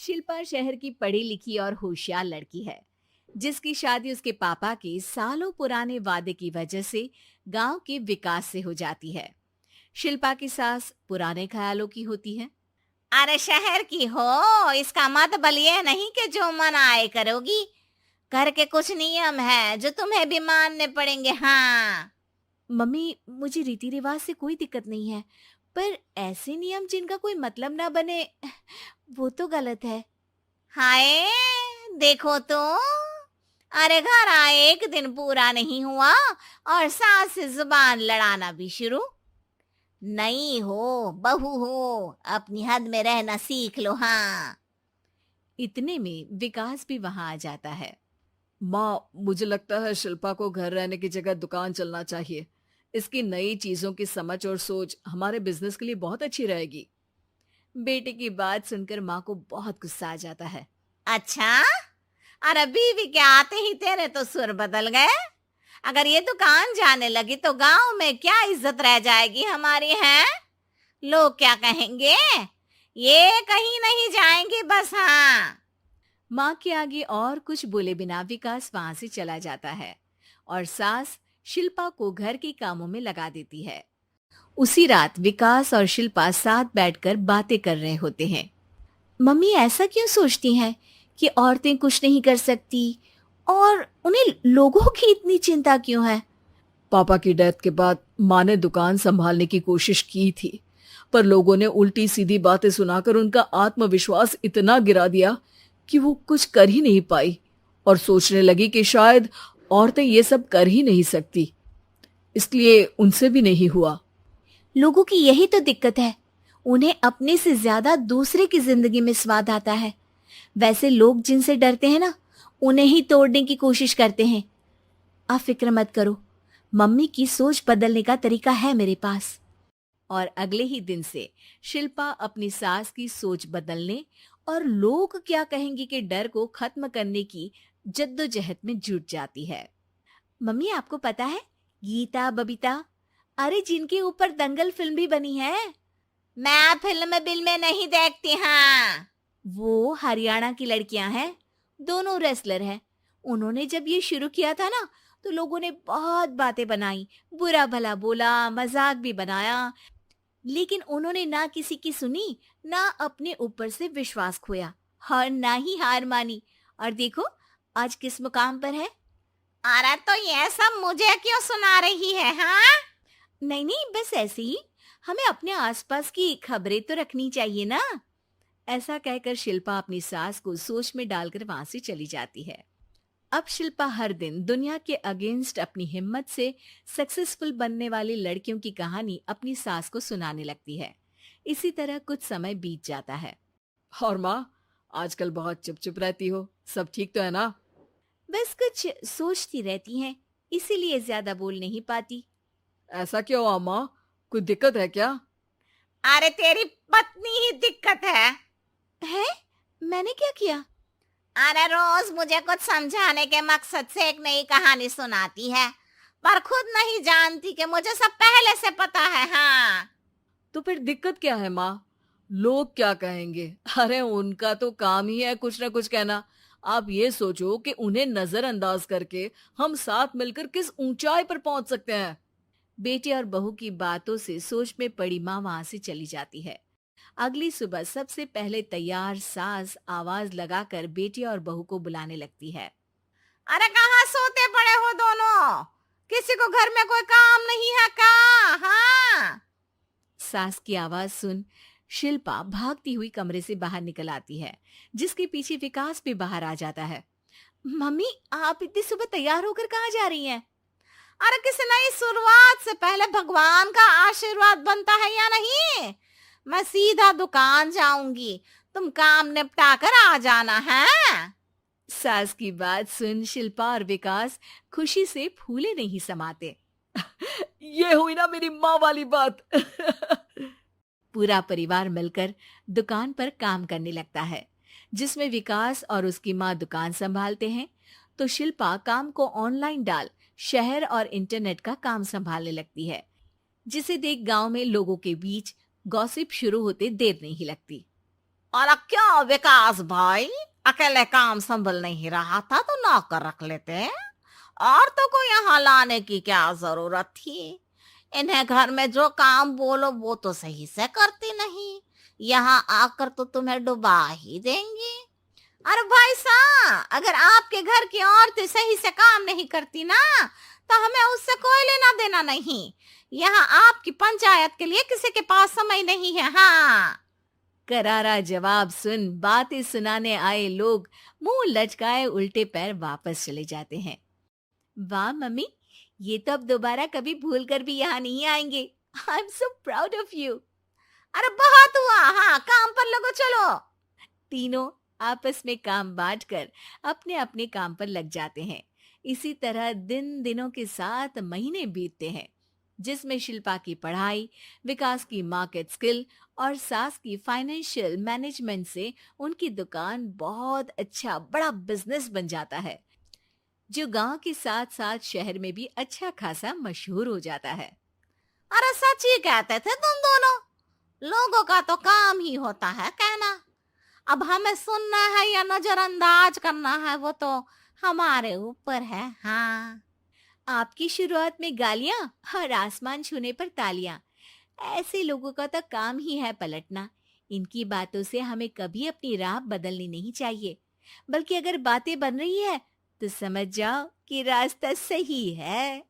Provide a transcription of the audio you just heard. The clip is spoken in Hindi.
शिल्पा शहर की पढ़ी लिखी और होशियार लड़की है, जिसकी शादी उसके पापा के सालों पुराने वादे की वजह से गांव के विकास से हो जाती है। शिल्पा की सास पुराने ख्यालों की होती है। अरे शहर की हो, इसका मतलब ये नहीं कि जो मन आए करोगी। घर के कुछ नियम है जो तुम्हें भी मानने पड़ेंगे। हाँ। मम्मी, मुझे रीति रिवाज से कोई दिक्कत नहीं है, पर ऐसे नियम जिनका कोई मतलब ना बने, वो तो गलत है। हाय, देखो तो। अरे घर आए एक दिन पूरा नहीं हुआ और सास से जुबान लड़ाना भी शुरू। नहीं हो, बहू हो, अपनी हद में रहना सीख लो। हाँ। इतने में विकास भी वहां आ जाता है। माँ, मुझे लगता है शिल्पा को घर रहने की जगह दुकान चलना चाहिए। इसकी नई चीजों की समझ और सोच हमारे बिजनेस के लिए बहुत अच्छी रहेगी। बेटे की बात सुनकर माँ को बहुत गुस्सा आ जाता है। अच्छा, अरे बीवी के आते ही तेरे तो सुर बदल गए। अगर ये दुकान जाने लगी तो गांव में क्या इज्जत रह जाएगी हमारी है? लोग क्या कहेंगे? ये कहीं नहीं जाएंगी बस। हाँ। माँ के आगे और कुछ बोले बिना विकास वहां से चला जाता है और सास शिल्पा को घर के कामों में लगा देती है। उसी रात विकास और शिल्पा साथ बैठकर बातें कर रहे होते हैं। मम्मी ऐसा क्यों सोचती हैं कि औरतें कुछ नहीं कर सकती, और उन्हें लोगों की इतनी चिंता क्यों है? पापा की डेथ के बाद माँ ने दुकान संभालने की कोशिश की थी, पर लोगों ने उल्टी सीधी बातें सुनाकर उनका आत्मविश्वास इतना गिरा दिया कि वो कुछ कर ही नहीं पाई और सोचने लगी कि शायद औरतें ये सब कर ही नहीं सकती। इसलिए उनसे भी नहीं हुआ। लोगों की यही तो दिक्कत है, उन्हें अपने से ज्यादा दूसरे की जिंदगी में स्वाद आता है। वैसे लोग जिनसे डरते हैं ना, उन्हें ही तोड़ने की कोशिश करते हैं। आप फिक्र मत करो, मम्मी की सोच बदलने का तरीका है मेरे पास। और अगले ही दिन से शिल्पा अपनी सास की सोच बदलने और लोग क्या कहेंगे के डर को खत्म करने की जद्दोजहद में जुट जाती है। मम्मी, आपको पता है, गीता बबीता, अरे जिनके ऊपर दंगल फिल्म भी बनी है, मैं फिल्म बिल में नहीं देखती। हाँ। वो हरियाणा की लड़कियां हैं। दोनों रेसलर हैं। उन्होंने जब ये शुरू किया था ना, तो लोगों ने बहुत बातें बनाई, बुरा भला बोला, मजाक भी बनाया, लेकिन उन्होंने ना किसी की सुनी, ना अपने ऊपर से विश्वास खोया और ना ही हार मानी। और देखो आज किस मुकाम पर है। अरे तो ये सब मुझे क्यों सुना रही है? हाँ। नहीं नहीं, बस ऐसे ही, हमें अपने आसपास की खबरें तो रखनी चाहिए ना। ऐसा कहकर शिल्पा अपनी सास को सोच में डालकर वहां से चली जाती है। अब शिल्पा हर दिन दुनिया के अगेंस्ट अपनी हिम्मत से सक्सेसफुल बनने वाली लड़कियों की कहानी अपनी सास को सुनाने लगती है। इसी तरह कुछ समय बीत जाता है। और माँ, आजकल बहुत चुप चुप रहती हो, सब ठीक तो है ना? बस कुछ सोचती रहती हैं, इसीलिए ज्यादा बोल नहीं पाती। ऐसा क्यों हुआ माँ? कोई दिक्कत है क्या? अरे तेरी पत्नी ही दिक्कत है। है? मैंने क्या किया? अरे रोज मुझे कुछ समझाने के मकसद से एक नई कहानी सुनाती है, पर खुद नहीं जानती कि मुझे सब पहले से पता है। हाँ। तो फिर दिक्कत क्या है माँ? लोग क्या कहेंगे? अरे उनका तो काम ही है कुछ ना कुछ कहना। आप ये सोचो कि उन्हें नजरअंदाज करके हम साथ मिलकर किस ऊंचाई पर पहुंच सकते हैं। बेटे और बहू की बातों से सोच में पड़ी माँ वहां से चली जाती है। अगली सुबह सबसे पहले तैयार सास आवाज लगाकर बेटे और बहू को बुलाने लगती है। अरे कहाँ सोते पड़े हो दोनों? किसी को घर में कोई काम नहीं है का? हाँ। सास की आवाज सुन शिल्पा भागती हुई कमरे से बाहर निकल आती है, जिसके पीछे विकास भी बाहर आ जाता है। मम्मी, आप इतनी सुबह तैयार होकर कहाँ जा रही हैं? अरे किसी नई शुरुआत से पहले भगवान का आशीर्वाद बनता है या नहीं? मैं सीधा दुकान जाऊंगी, तुम काम निपटा कर आ जाना है। सास की बात सुन शिल्पा और विकास खुशी से फूले नहीं समाते। ये हुई ना मेरी माँ वाली बात। पूरा परिवार मिलकर दुकान पर काम करने लगता है, जिसमें विकास और उसकी माँ दुकान संभालते हैं, तो शिल्पा काम को ऑनलाइन डाल शहर और इंटरनेट का काम संभालने लगती है, जिसे देख गांव में लोगों के बीच गॉसिप शुरू होते देर नहीं लगती। और क्या विकास भाई, अकेले काम संभल नहीं रहा था तो नौकर रख लेते, औरतों को यहाँ लाने की क्या जरूरत थी। इन्हें घर में जो काम बोलो वो तो सही से करती नहीं, यहाँ आकर तो तुम्हें डुबा ही देंगी। अरे भाई साहब, अगर आपके घर की औरतें सही से काम नहीं करती ना तो हमें उससे कोई लेना देना नहीं। यहाँ आपकी पंचायत के लिए किसी के पास समय नहीं है। हाँ, करारा जवाब सुन बातें सुनाने आए लोग मुंह लटकाए उल्टे पैर वापस चले जाते हैं। वाह मम्मी, ये तो अब दोबारा कभी भूल कर भी यहाँ नहीं आएंगे। I am so proud of you. अरे बहुत हुआ, हाँ काम पर लगो चलो। तीनों आपस में काम बांटकर अपने अपने काम पर लग जाते हैं। इसी तरह दिनों के साथ महीने बीतते हैं, जिसमें शिल्पा की पढ़ाई, विकास की मार्केट स्किल और सास की फाइनेंशियल मैनेजमेंट से उनकी दुकान बहुत अच्छा बड़ा बिजनेस बन जाता है, जो गांव के साथ साथ शहर में भी अच्छा खासा मशहूर हो जाता है। अरे सच ही कहते थे तुम दोनों, लोगों का तो काम ही होता है कहना। अब हमें सुनना है या नजरअंदाज करना है वो तो हमारे ऊपर है। हाँ, आपकी शुरुआत में गालियां और आसमान छूने पर तालियां, ऐसे लोगों का तो काम ही है पलटना। इनकी बातों से हमें कभी अपनी राह बदलनी नहीं चाहिए, बल्कि अगर बातें बन रही है तो समझ जाओ कि रास्ता सही है।